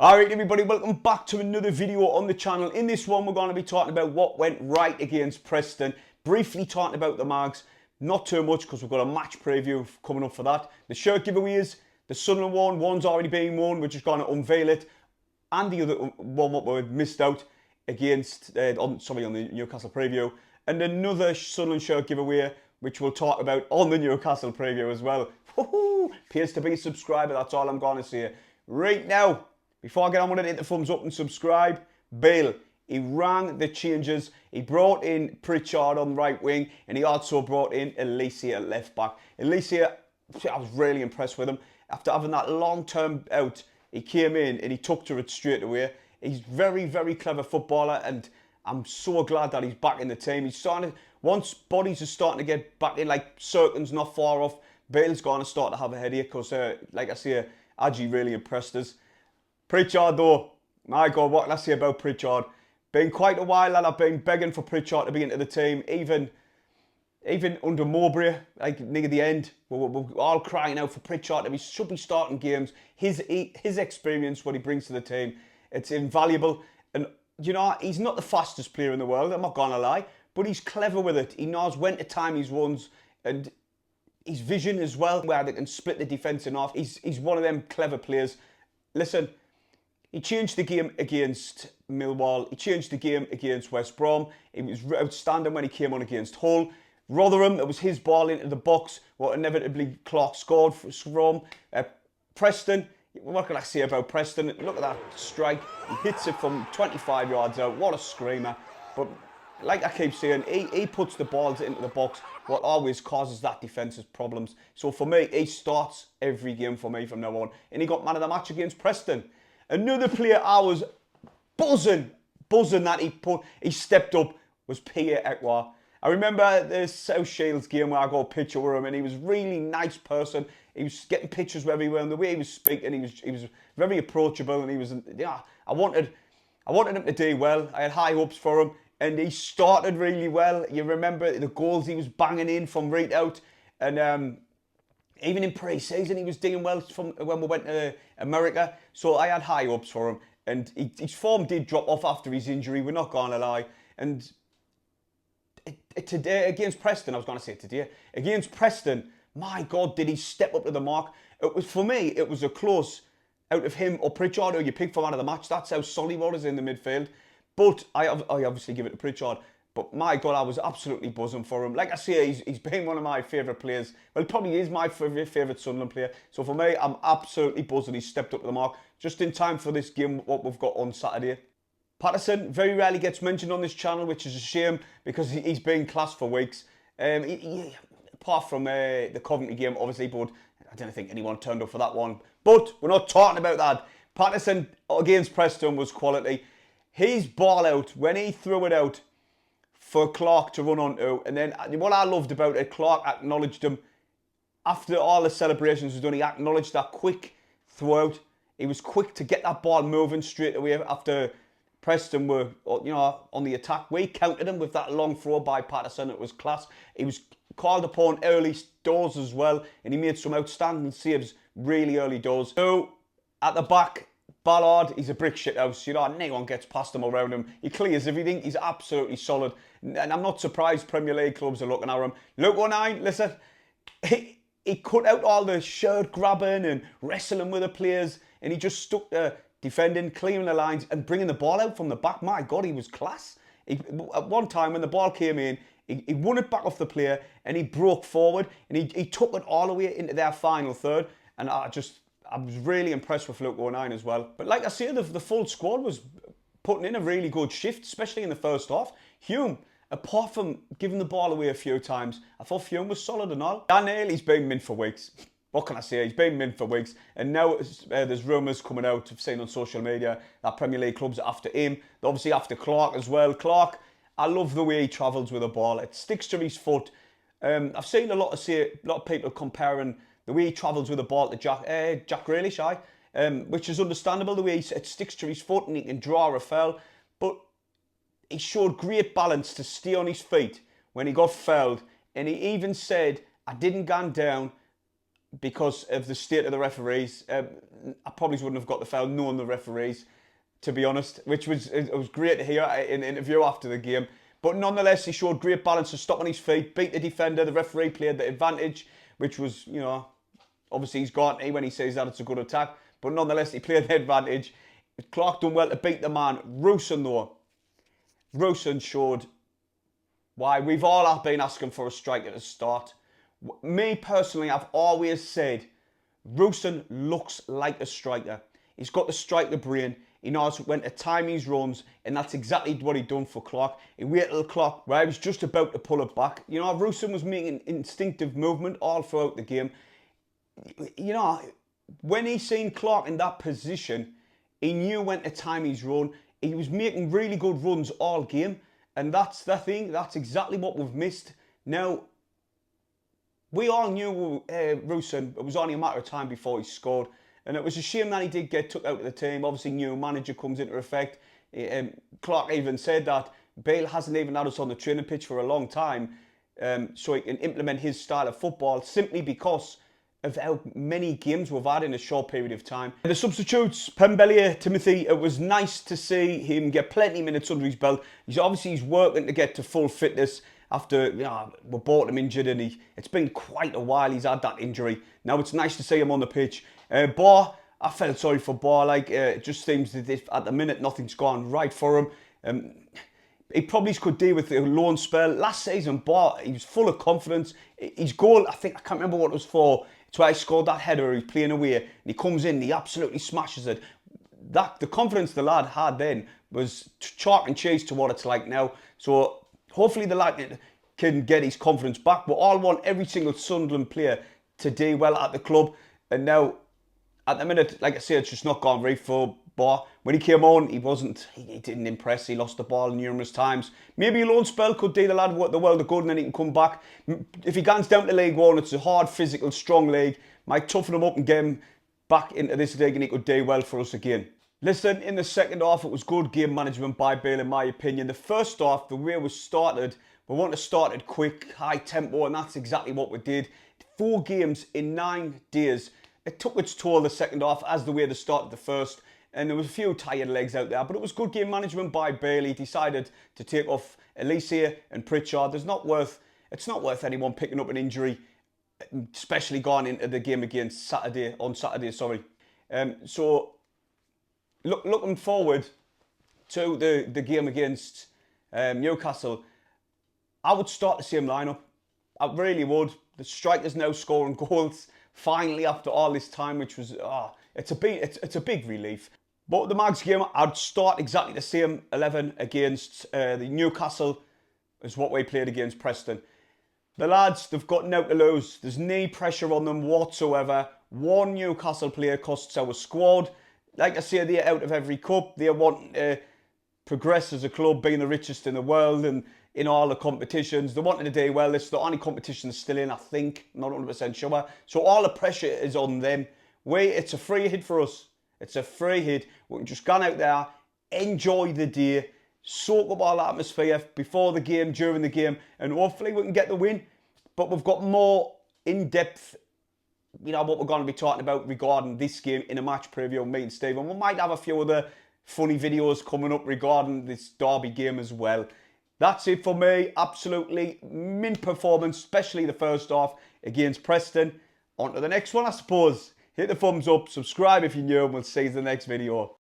Alright everybody, welcome back to another video on the channel. In this one we're going to be talking about what went right against Preston. Briefly talking about the Mags, not too much because we've got a match preview coming up for that. The shirt giveaways, the Sunderland one's already been won, we're just going to unveil it. And the other one what we missed out against, on the Newcastle preview. And another Sunderland shirt giveaway which we'll talk about on the Newcastle preview as well. Woohoo! Appears to be a subscriber, that's all I'm going to say. Right now, before I get on with it, hit the thumbs up and subscribe. Bill, he rang the changes. He brought in Pritchard on the right wing, and he also brought in Elise at left back. Elise, I was really impressed with him. After having that long-term out, he came in and he took to it straight away. He's very, very clever footballer, and I'm so glad that he's back in the team. He's starting to, once bodies are starting to get back in, like Cirkin's not far off, Bale's going to start to have a headache because, like I say, Adji really impressed us. Pritchard though, my God, what can I say about Pritchard? Been quite a while and I've been begging for Pritchard to be into the team, even under Mowbray, like near the end, we're all crying out for Pritchard to be, should be starting games. His experience, what he brings to the team, it's invaluable. And you know, he's not the fastest player in the world, I'm not gonna lie, but he's clever with it. He knows when to time his runs, and his vision as well, where they can split the defence in half. He's one of them clever players. Listen, he changed the game against Millwall. He changed the game against West Brom. He was outstanding when he came on against Hull. Rotherham, it was his ball into the box, what inevitably Clark scored from. Preston, what can I say about Preston? Look at that strike. He hits it from 25 yards out. What a screamer. But like I keep saying, he puts the balls into the box, what always causes that defensive problems. So for me, he starts every game for me from now on. And he got man of the match against Preston. Another player I was buzzing that he stepped up was Pierre Ekwa. I remember the South Shields game where I got a picture with him, and he was a really nice person. He was getting pictures everywhere, and the way he was speaking, he was very approachable, and he was, yeah, I wanted him to do well. I had high hopes for him, and he started really well. You remember the goals he was banging in from right out, and even in pre-season, he was doing well from when we went to America. So I had high hopes for him. And his form did drop off after his injury, we're not going to lie. And today, against Preston, I was going to say today, against Preston, my God, did he step up to the mark. It was, for me, it was a close out of him or Pritchard, who you pick for man of the match. That's how solid he was in the midfield. But I obviously give it to Pritchard. But my God, I was absolutely buzzing for him. Like I say, he's been one of my favourite players. Well, probably is my favourite Sunderland player. So for me, I'm absolutely buzzing. He's stepped up to the mark just in time for this game, what we've got on Saturday. Patterson very rarely gets mentioned on this channel, which is a shame because he's been class for weeks. Apart from the Coventry game, obviously, but I don't think anyone turned up for that one. But we're not talking about that. Patterson against Preston was quality. His ball out, when he threw it out, for Clark to run onto, and then what I loved about it, Clark acknowledged him after all the celebrations was done. He acknowledged that quick throw-out. He was quick to get that ball moving straight away after Preston were, you know, on the attack. We countered him with that long throw by Patterson. It was class. He was called upon early doors as well, and he made some outstanding saves really early doors. So at the back, Ballard, he's a brick shit house. You know, no one gets past him around him. He clears everything. He's absolutely solid. And I'm not surprised Premier League clubs are looking at him. Look, 19, listen, he cut out all the shirt grabbing and wrestling with the players, and he just stuck to defending, clearing the lines, and bringing the ball out from the back. My God, he was class. At one time, when the ball came in, he won it back off the player, and he broke forward, and he took it all the way into their final third. And I was really impressed with Luke 19 as well. But like I say, the full squad was putting in a really good shift, especially in the first half. Hume, apart from giving the ball away a few times, I thought Hume was solid and all. Dan He's been mint for weeks. What can I say? He's been mint for weeks. And now there's rumours coming out, I've seen on social media, that Premier League clubs are after him. They're obviously after Clark as well. Clark, I love the way he travels with the ball. It sticks to his foot. I've seen a lot of people comparing the way he travels with the ball to Jack Grealish, which is understandable, the way it sticks to his foot and he can draw a foul. But he showed great balance to stay on his feet when he got fouled. And he even said, I didn't go down, because of the state of the referees. I probably wouldn't have got the foul knowing the referees, to be honest, which it was great to hear in the interview after the game. But nonetheless, he showed great balance to stop on his feet, beat the defender. The referee played the advantage, which was, you know, obviously he's got when he says that it's a good attack. But nonetheless, he played the advantage. Clark done well to beat the man. Rusyn, though. Rusyn showed why we've all been asking for a striker to start. Me personally, I've always said Rusyn looks like a striker. He's got the striker brain. He knows when to time his runs, and that's exactly what he done for Clark. He waited till Clark, where he was just about to pull it back. You know, Rusyn was making instinctive movement all throughout the game. You know, when he seen Clark in that position, he knew when to time his run. He was making really good runs all game, and that's the thing. That's exactly what we've missed. Now, we all knew Rusyn, it was only a matter of time before he scored. And it was a shame that he did get took out of the team. Obviously, new manager comes into effect. Clark even said that Bale hasn't even had us on the training pitch for a long time, so he can implement his style of football simply because of how many games we've had in a short period of time. The substitutes, Pembele, Timothy, it was nice to see him get plenty of minutes under his belt. He's working to get to full fitness after we bought him injured, and it's been quite a while he's had that injury. Now it's nice to see him on the pitch. Bar, I felt sorry for Bar. It just seems that at the minute nothing's gone right for him. He probably could deal with the loan spell. Last season, Bar, he was full of confidence. His goal, I can't remember what it was for. It's why he scored that header. He's playing away, and he comes in, and he absolutely smashes it. The confidence the lad had then was chalk and cheese to what it's like now. So hopefully the lad can get his confidence back. We all want every single Sunderland player to do well at the club. And now, at the minute, like I say, it's just not gone right for Bar. When he came on, he didn't impress. He lost the ball numerous times. Maybe a loan spell could do the lad the world of good, and then he can come back. If he gets down to League One, it's a hard, physical, strong league. Might toughen him up and get him back into this league, and he could do well for us again. Listen, in the second half, it was good game management by Bale, in my opinion. The first half, the way we started, we wanted to start it quick, high tempo, and that's exactly what we did. 4 games in 9 days. It took its toll the second half, as the way they started the first, and there was a few tired legs out there, but it was good game management by Bale. He decided to take off Elise and Pritchard. It's not worth anyone picking up an injury, especially going into the game against Saturday. So looking forward to the game against Newcastle, I would start the same lineup. I really would. The strikers now scoring goals finally after all this time, which was it's a big relief. But the Mags game, I'd start exactly the same 11 against the Newcastle as what we played against Preston. The lads, they've got now to lose. There's no pressure on them whatsoever. One Newcastle player costs our squad. Like I say, they're out of every cup. They want to progress as a club, being the richest in the world and in all the competitions. They wanted to do well. This is the only competition still in, I think. I'm not 100% sure. So all the pressure is on them. It's a free hit for us. It's a free hit. We can just go out there, enjoy the day, soak up all the atmosphere before the game, during the game, and hopefully we can get the win. But we've got more in-depth, what we're going to be talking about regarding this game in a match preview, me and Steve. And we might have a few other funny videos coming up regarding this derby game as well. That's it for me. Absolutely mint performance, especially the first half against Preston. On to the next one, I suppose. Hit the thumbs up, subscribe if you're new, and we'll see you in the next video.